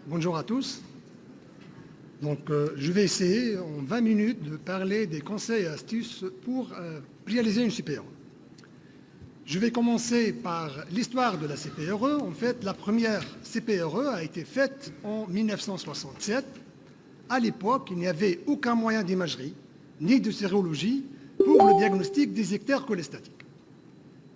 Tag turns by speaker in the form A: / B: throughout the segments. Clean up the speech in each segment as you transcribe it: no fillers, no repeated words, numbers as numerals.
A: Bonjour à tous. Je vais essayer en 20 minutes de parler des conseils et astuces pour réaliser une CPRE. Je vais commencer par l'histoire de la CPRE. En fait, la première CPRE a été faite en 1967. À l'époque, il n'y avait aucun moyen d'imagerie ni de sérologie pour le diagnostic des ictères cholestatiques.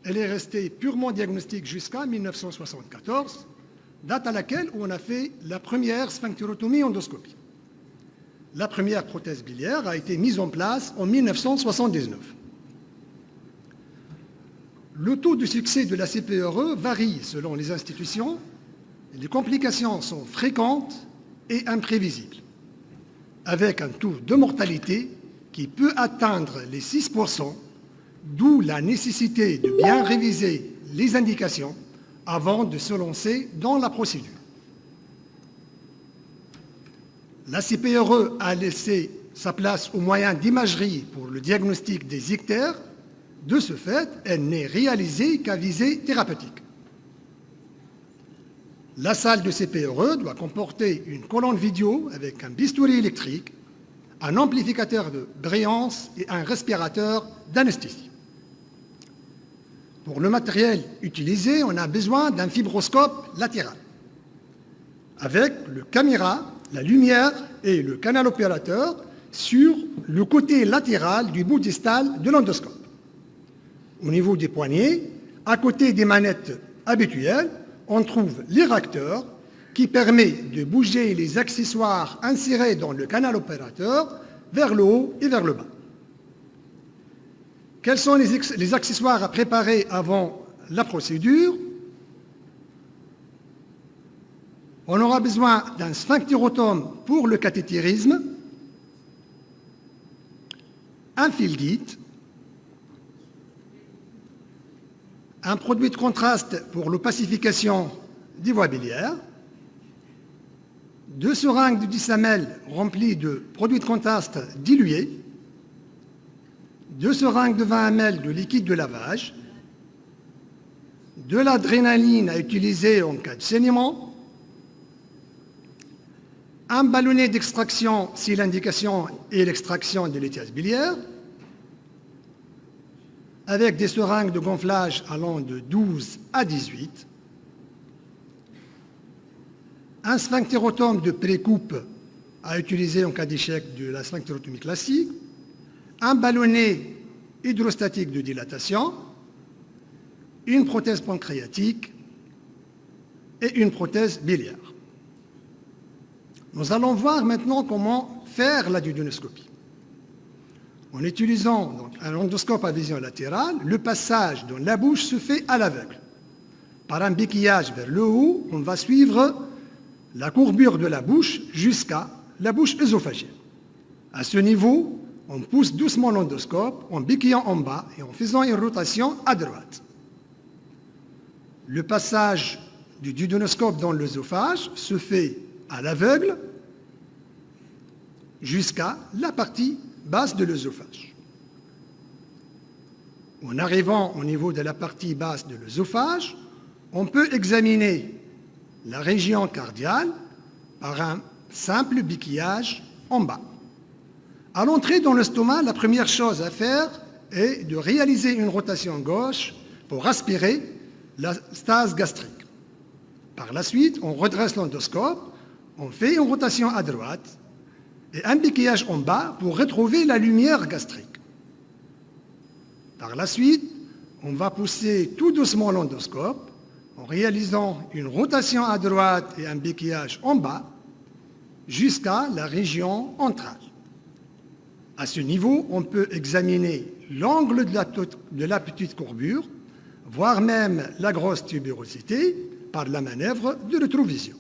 A: Elle est restée purement diagnostique jusqu'à 1974, date à laquelle on a fait la première sphinctérotomie endoscopie. La première prothèse biliaire a été mise en place en 1979. Le taux de succès de la CPRE varie selon les institutions. Les complications sont fréquentes et imprévisibles, avec un taux de mortalité qui peut atteindre les 6%, d'où la nécessité de bien réviser les indications avant de se lancer dans la procédure. La CPRE a laissé sa place aux moyens d'imagerie pour le diagnostic des ictères. De ce fait, elle n'est réalisée qu'à visée thérapeutique. La salle de CPRE doit comporter une colonne vidéo avec un bistouri électrique, un amplificateur de brillance et un respirateur d'anesthésie. Pour le matériel utilisé, on a besoin d'un fibroscope latéral, avec le caméra, la lumière et le canal opérateur sur le côté latéral du bout distal de l'endoscope. Au niveau des poignets, à côté des manettes habituelles, on trouve l'éracteur qui permet de bouger les accessoires insérés dans le canal opérateur vers le haut et vers le bas. Quels sont les accessoires à préparer avant la procédure? On aura besoin d'un sphinctérotome pour le cathétérisme, un fil guide, un produit de contraste pour l'opacification des voies biliaires, 2 seringues de 10 ml remplies de produits de contraste dilués, 2 seringues de 20 ml de liquide de lavage, de l'adrénaline à utiliser en cas de saignement, un ballonnet d'extraction si l'indication est l'extraction de l'étiase biliaire, avec des seringues de gonflage allant de 12 à 18, un sphinctérotome de pré-coupe à utiliser en cas d'échec de la sphinctérotomie classique, un ballonnet hydrostatique de dilatation, une prothèse pancréatique et une prothèse biliaire. Nous allons voir maintenant comment faire la duodenoscopie. En utilisant donc un endoscope à vision latérale, le passage dans la bouche se fait à l'aveugle. Par un béquillage vers le haut, on va suivre la courbure de la bouche jusqu'à la bouche œsophagienne. À ce niveau, on pousse doucement l'endoscope en béquillant en bas et en faisant une rotation à droite. Le passage du duodenoscope dans l'œsophage se fait à l'aveugle jusqu'à la partie basse de l'œsophage. En arrivant au niveau de la partie basse de l'œsophage, on peut examiner la région cardiale par un simple béquillage en bas. À l'entrée dans l'estomac, la première chose à faire est de réaliser une rotation gauche pour aspirer la stase gastrique. Par la suite, on redresse l'endoscope, on fait une rotation à droite et un béquillage en bas pour retrouver la lumière gastrique. Par la suite, on va pousser tout doucement l'endoscope en réalisant une rotation à droite et un béquillage en bas jusqu'à la région antrale. À ce niveau, on peut examiner l'angle de la petite courbure, voire même la grosse tubérosité par la manœuvre de rétrovision.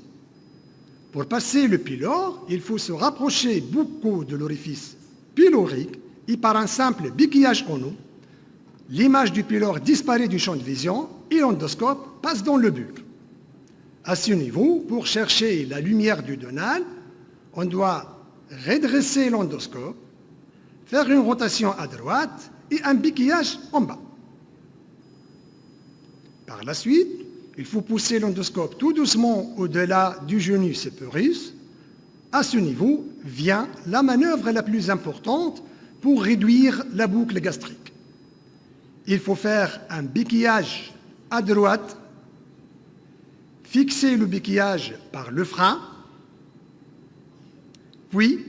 A: Pour passer le pylore, il faut se rapprocher beaucoup de l'orifice pylorique et par un simple béquillage en eau, l'image du pylore disparaît du champ de vision et l'endoscope passe dans le bulbe. À ce niveau, pour chercher la lumière duodénale, on doit redresser l'endoscope, faire une rotation à droite et un béquillage en bas. Par la suite, il faut pousser l'endoscope tout doucement au-delà du genou sépérus. À ce niveau vient la manœuvre la plus importante pour réduire la boucle gastrique. Il faut faire un béquillage à droite, fixer le béquillage par le frein, puis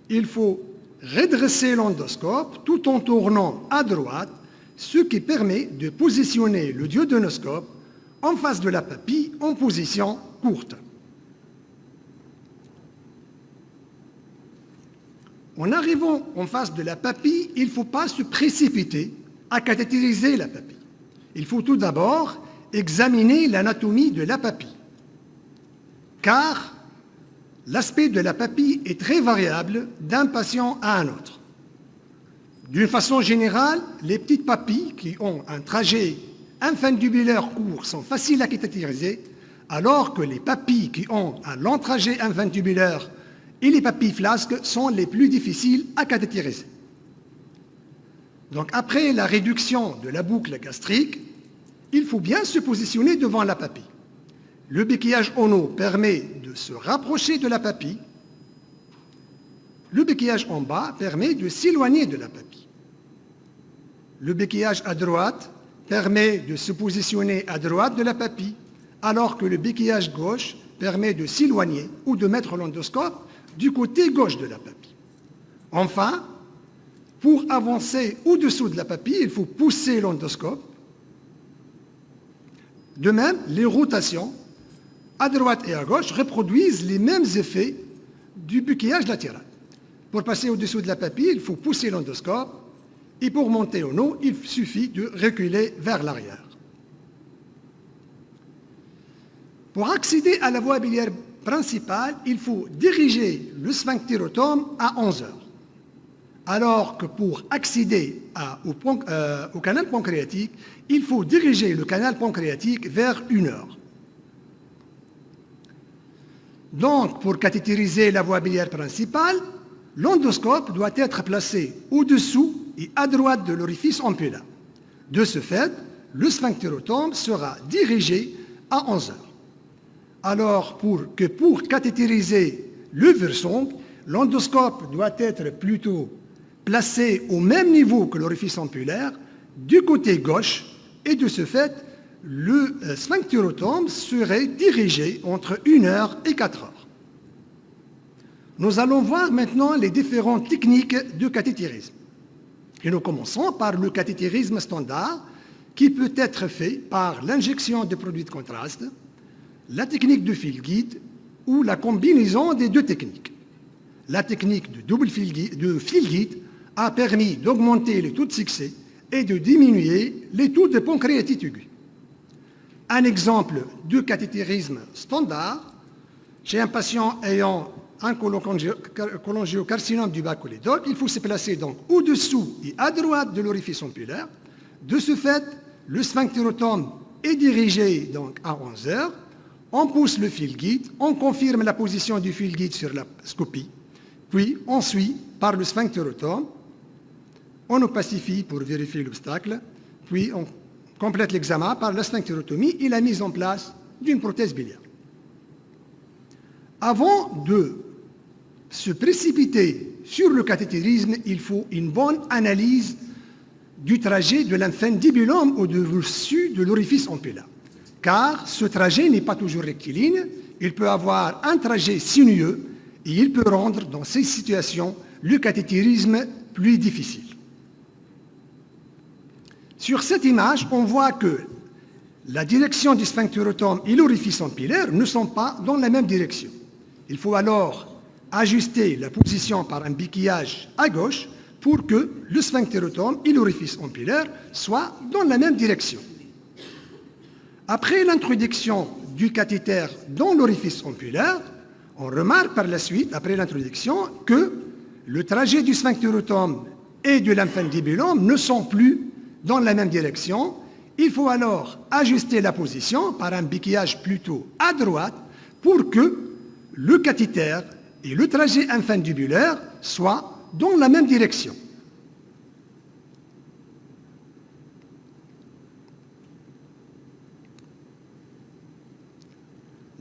A: il faut redresser l'endoscope tout en tournant à droite, ce qui permet de positionner le duodénoscope en face de la papille en position courte. En arrivant en face de la papille, il ne faut pas se précipiter à cathétériser la papille. Il faut tout d'abord examiner l'anatomie de la papille, car l'aspect de la papille est très variable d'un patient à un autre. D'une façon générale, les petites papilles qui ont un trajet infundibulaire court sont faciles à cathétériser, alors que les papilles qui ont un long trajet infundibulaire et les papilles flasques sont les plus difficiles à cathétériser. Donc après la réduction de la boucle gastrique, il faut bien se positionner devant la papille. Le béquillage en haut permet de se rapprocher de la papille. Le béquillage en bas permet de s'éloigner de la papille. Le béquillage à droite permet de se positionner à droite de la papille, alors que le béquillage gauche permet de s'éloigner ou de mettre l'endoscope du côté gauche de la papille. Enfin, pour avancer au-dessous de la papille, il faut pousser l'endoscope. De même, les rotations à droite et à gauche reproduisent les mêmes effets du béquillage latéral. Pour passer au-dessous de la papille, il faut pousser l'endoscope et pour monter au haut, il suffit de reculer vers l'arrière. Pour accéder à la voie biliaire principale, il faut diriger le sphinctérotome à 11 heures. Alors que pour accéder au canal pancréatique, il faut diriger le canal pancréatique vers 1 heure. Donc, pour cathétériser la voie biliaire principale, l'endoscope doit être placé au-dessous et à droite de l'orifice ampulaire. De ce fait, le sphinctérotome sera dirigé à 11 heures. Alors, pour cathétériser le versant, l'endoscope doit être plutôt placé au même niveau que l'orifice ampulaire, du côté gauche, et de ce fait, le sphinctérotome serait dirigé entre 1 heure et 4 heures. Nous allons voir maintenant les différentes techniques de cathétérisme. Et nous commençons par le cathétérisme standard, qui peut être fait par l'injection de produits de contraste, la technique de fil guide ou la combinaison des deux techniques. La technique de fil guide a permis d'augmenter les taux de succès et de diminuer les taux de pancréatite aiguë. Un exemple de cathétérisme standard, chez un patient ayant un cholangiocarcinome du bas cholédoque, il faut se placer donc au-dessous et à droite de l'orifice ampulaire. De ce fait, le sphinctérotome est dirigé donc à 11 heures. On pousse le fil guide, on confirme la position du fil guide sur la scopie, puis on suit par le sphinctérotome, on opacifie pour vérifier l'obstacle, puis on complète l'examen par la sphinctérotomie et la mise en place d'une prothèse biliaire. Avant de se précipiter sur le cathétérisme, il faut une bonne analyse du trajet de l'infundibulum au-dessus de l'orifice ampulaire. Car ce trajet n'est pas toujours rectiligne, il peut avoir un trajet sinueux et il peut rendre dans ces situations le cathétérisme plus difficile. Sur cette image, on voit que la direction du sphinctérotome et l'orifice ampulaire ne sont pas dans la même direction. Il faut alors ajuster la position par un béquillage à gauche pour que le sphinctérotome et l'orifice ampulaire soient dans la même direction. Après l'introduction du cathéter dans l'orifice ampulaire, on remarque par la suite, après l'introduction, que le trajet du sphinctérotome et de l'infundibulum ne sont plus dans la même direction. Il faut alors ajuster la position par un béquillage plutôt à droite pour que le cathéter et le trajet infundibulaire soient dans la même direction.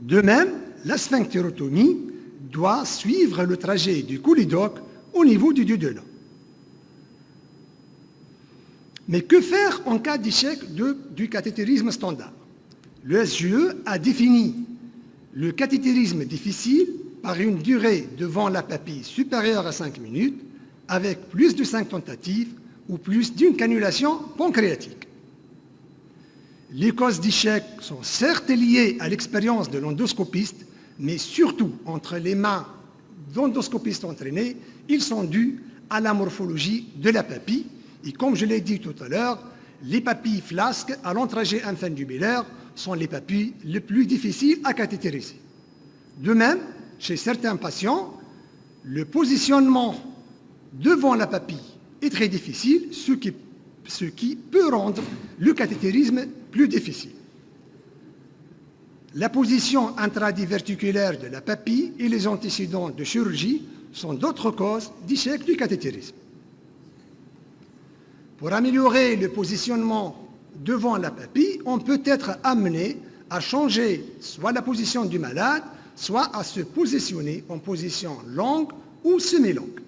A: De même, la sphinctérotomie doit suivre le trajet du cholédoque au niveau du duodenum. Mais que faire en cas d'échec du cathétérisme standard? Le SGE a défini le cathétérisme difficile par une durée devant la papille supérieure à 5 minutes avec plus de 5 tentatives ou plus d'une cannulation pancréatique. Les causes d'échec sont certes liées à l'expérience de l'endoscopiste, mais surtout entre les mains d'endoscopistes entraînés, ils sont dus à la morphologie de la papille. Et comme je l'ai dit tout à l'heure, les papilles flasques à l'entragé infundibulaire sont les papilles les plus difficiles à cathétériser. De même, chez certains patients, le positionnement devant la papille est très difficile, ce qui peut rendre le cathétérisme plus difficile. La position intradiverticulaire de la papille et les antécédents de chirurgie sont d'autres causes d'échec du cathétérisme. Pour améliorer le positionnement devant la papille, on peut être amené à changer soit la position du malade, soit à se positionner en position longue ou semi-longue.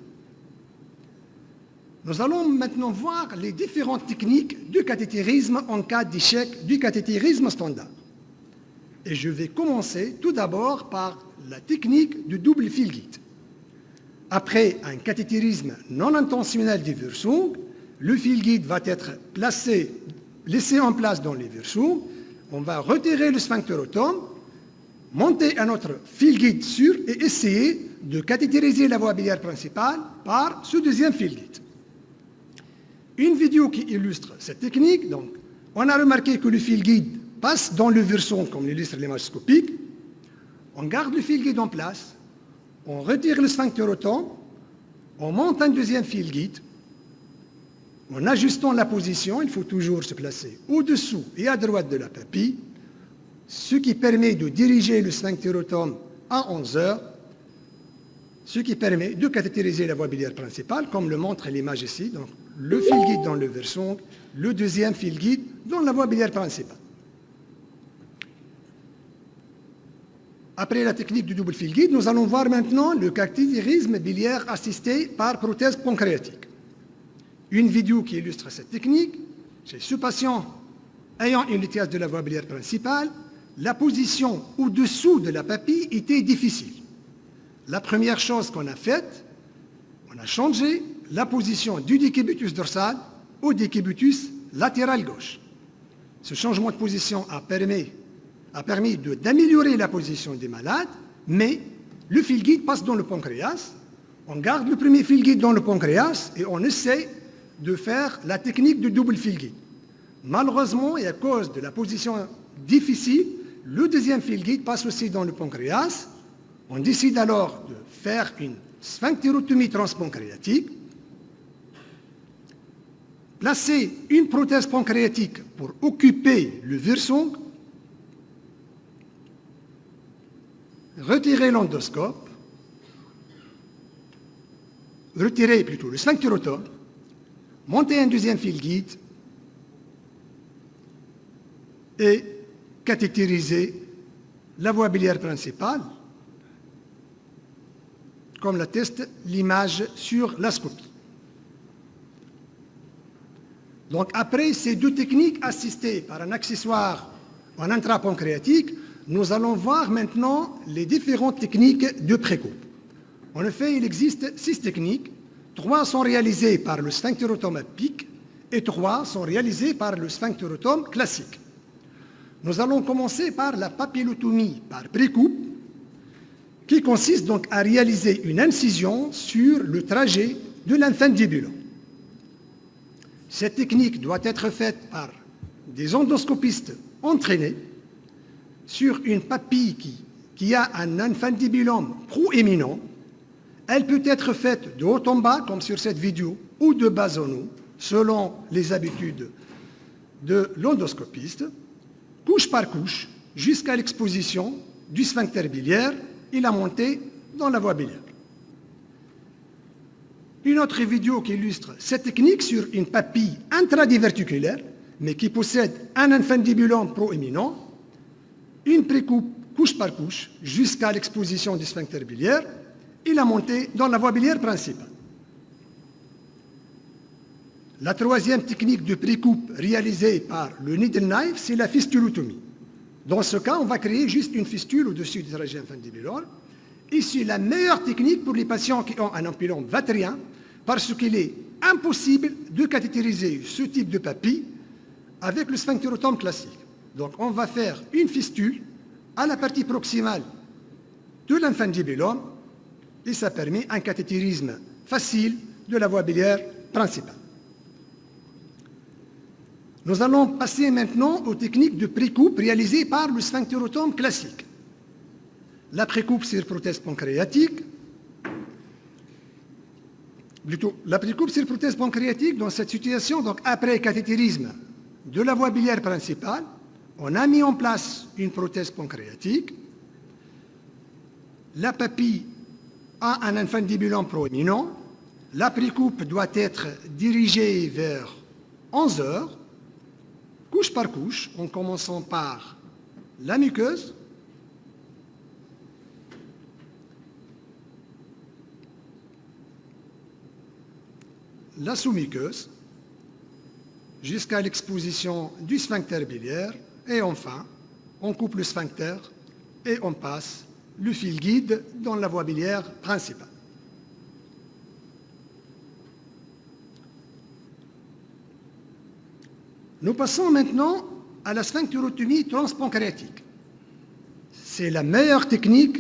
A: Nous allons maintenant voir les différentes techniques de cathétérisme en cas d'échec du cathétérisme standard. Et je vais commencer tout d'abord par la technique du double fil guide. Après un cathétérisme non intentionnel du Wirsung, le fil guide va être laissé en place dans les Wirsung. On va retirer le sphinctérotum, monter un autre fil guide sur et essayer de cathétériser la voie biliaire principale par ce deuxième fil guide. Une vidéo qui illustre cette technique, donc, on a remarqué que le fil guide passe dans le Wirsung comme l'illustre l'image scopique. On garde le fil guide en place, on retire le sphinctérotum, on monte un deuxième fil guide. En ajustant la position, il faut toujours se placer au-dessous et à droite de la papille, ce qui permet de diriger le sphinctérotum à 11 heures, ce qui permet de cathétériser la voie biliaire principale, comme le montre l'image ici. Donc, le fil guide dans le Wirsung, le deuxième fil guide dans la voie biliaire principale. Après la technique du double fil guide, nous allons voir maintenant le cathétérisme biliaire assisté par prothèse pancréatique. Une vidéo qui illustre cette technique. Chez ce patient ayant une lithiase de la voie biliaire principale, la position au-dessous de la papille était difficile. La première chose qu'on a faite, on a changé la position du décubitus dorsal au décubitus latéral gauche. Ce changement de position a permis d'améliorer la position des malades, mais le fil guide passe dans le pancréas. On garde le premier fil guide dans le pancréas et on essaie de faire la technique du double fil guide. Malheureusement, et à cause de la position difficile, le deuxième fil guide passe aussi dans le pancréas. On décide alors de faire une sphinctérotomie transpancréatique, placer une prothèse pancréatique pour occuper le Wirsung, retirer l'endoscope, retirer plutôt le sphinctérotum, monter un deuxième fil guide et cathétériser la voie biliaire principale, comme l'atteste l'image sur la scopie. Donc après ces deux techniques assistées par un accessoire en intrapancréatique, nous allons voir maintenant les différentes techniques de précoupe. En effet, il existe 6 techniques. 3 sont réalisées par le sphinctérotom à pic et 3 sont réalisées par le sphinctérotom classique. Nous allons commencer par la papillotomie par précoupe, qui consiste donc à réaliser une incision sur le trajet de l'infundibulum. Cette technique doit être faite par des endoscopistes entraînés sur une papille qui a un infundibulum proéminent. Elle peut être faite de haut en bas, comme sur cette vidéo, ou de bas en haut, selon les habitudes de l'endoscopiste, couche par couche, jusqu'à l'exposition du sphincter biliaire et la montée dans la voie biliaire. Une autre vidéo qui illustre cette technique sur une papille intradiverticulaire, mais qui possède un infundibulum proéminent, une précoupe couche par couche, jusqu'à l'exposition du sphincter biliaire et la montée dans la voie biliaire principale. La troisième technique de précoupe réalisée par le needle knife, c'est la fistulotomie. Dans ce cas, on va créer juste une fistule au-dessus du trajet infundibulaire. Et c'est la meilleure technique pour les patients qui ont un empylome vatrien, parce qu'il est impossible de cathétériser ce type de papille avec le sphinctérotome classique. Donc on va faire une fistule à la partie proximale de l'infundibulum et ça permet un cathétérisme facile de la voie biliaire principale. Nous allons passer maintenant aux techniques de précoupe réalisées par le sphinctérotome classique. La précoupe sur prothèse pancréatique. La précoupe sur prothèse pancréatique, dans cette situation, donc après cathétérisme de la voie biliaire principale, on a mis en place une prothèse pancréatique. La papille a un infundibulum proéminent. La précoupe doit être dirigée vers 11 heures, couche par couche, en commençant par la muqueuse, la sous-muqueuse, jusqu'à l'exposition du sphincter biliaire, et enfin, on coupe le sphincter et on passe le fil guide dans la voie biliaire principale. Nous passons maintenant à la sphinctérotomie transpancréatique. C'est la meilleure technique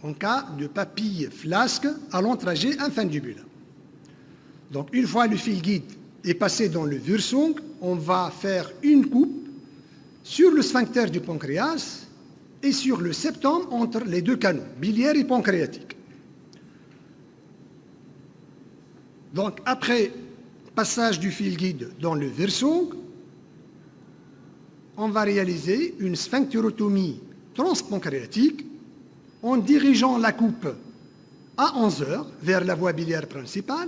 A: en cas de papille flasque à long trajet infundibulaire. Donc, une fois le fil guide est passé dans le Wirsung, on va faire une coupe sur le sphincter du pancréas et sur le septum entre les deux canaux, biliaire et pancréatique. Donc, après passage du fil guide dans le Wirsung, on va réaliser une sphinctérotomie transpancréatique en dirigeant la coupe à 11 heures vers la voie biliaire principale.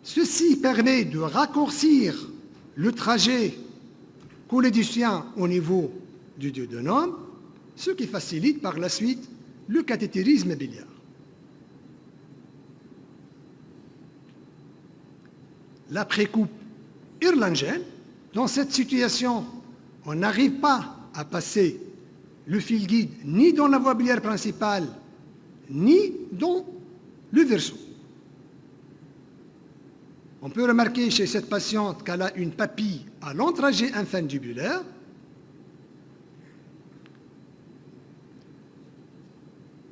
A: Ceci permet de raccourcir le trajet cholédystien au niveau du duodénum, ce qui facilite par la suite le cathétérisme biliaire. La précoupe Erlangen, dans cette situation, on n'arrive pas à passer le fil guide ni dans la voie biliaire principale, ni dans le Wirsung. On peut remarquer chez cette patiente qu'elle a une papille à long trajet infundibulaire.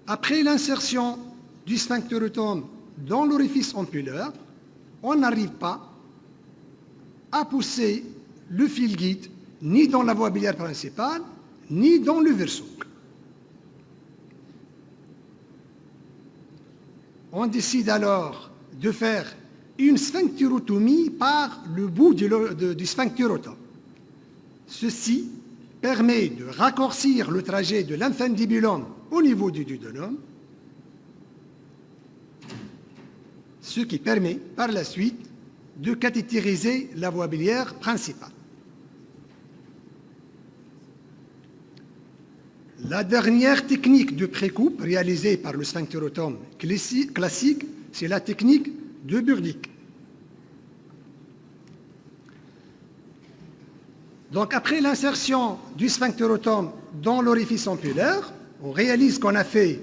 A: Après l'insertion du sphinctérotome dans l'orifice ampulaire, on n'arrive pas à pousser le fil guide ni dans la voie biliaire principale, ni dans le Wirsung. On décide alors de faire une sphinctérotomie par le bout du sphinctérotome. Ceci permet de raccourcir le trajet de l'infundibulum au niveau du duodénum, ce qui permet par la suite de cathétériser la voie biliaire principale. La dernière technique de précoupe réalisée par le sphinctérotome classique, c'est la technique de Burdick. Donc, après l'insertion du sphinctérotome dans l'orifice ampulaire, on réalise qu'on a fait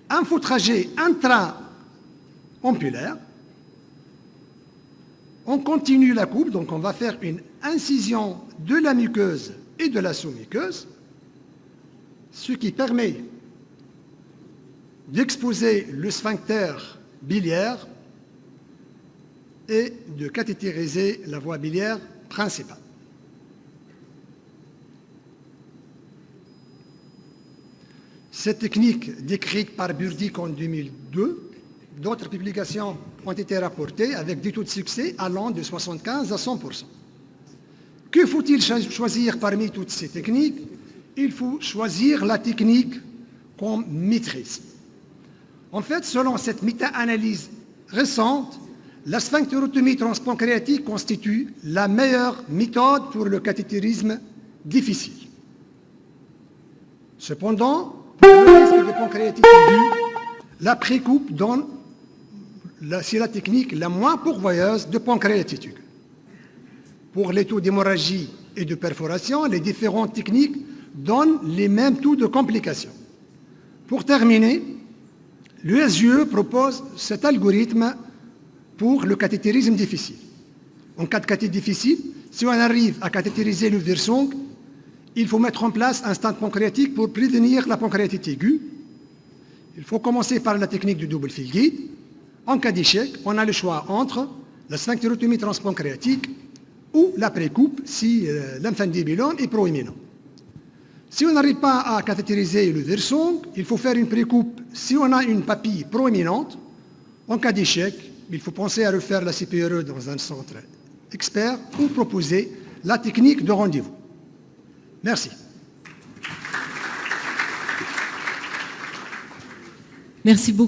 A: un faux trajet intra-ampulaire. On continue la coupe, donc on va faire une incision de la muqueuse et de la sous-muqueuse, ce qui permet d'exposer le sphincter biliaire et de cathétériser la voie biliaire principale. Cette technique, décrite par Burdick en 2002, d'autres publications ont été rapportées avec des taux de succès allant de 75 à 100%. Que faut-il choisir parmi toutes ces techniques? Il faut choisir la technique qu'on maîtrise. En fait, selon cette méta-analyse récente, la sphinctérotomie transpancréatique constitue la meilleure méthode pour le cathétérisme difficile. Cependant, Pour le risque de pancréatite aiguë, la précoupe c'est la technique la moins pourvoyeuse de pancréatite aiguë. Pour les taux d'hémorragie et de perforation, les différentes techniques donnent les mêmes taux de complications. Pour terminer, l'USJE propose cet algorithme pour le cathétérisme difficile. En cas de cathé difficile, si on arrive à cathétériser le Wirsung, il faut mettre en place un stent pancréatique pour prévenir la pancréatite aiguë. Il faut commencer par la technique du double fil guide. En cas d'échec, on a le choix entre la sphinctérotomie transpancréatique ou la précoupe si l'infundibulum est proéminent. Si on n'arrive pas à cathétériser le Wirsung, il faut faire une précoupe si on a une papille proéminente. En cas d'échec, il faut penser à refaire la CPRE dans un centre expert ou proposer la technique de rendez-vous. Merci.
B: Merci beaucoup.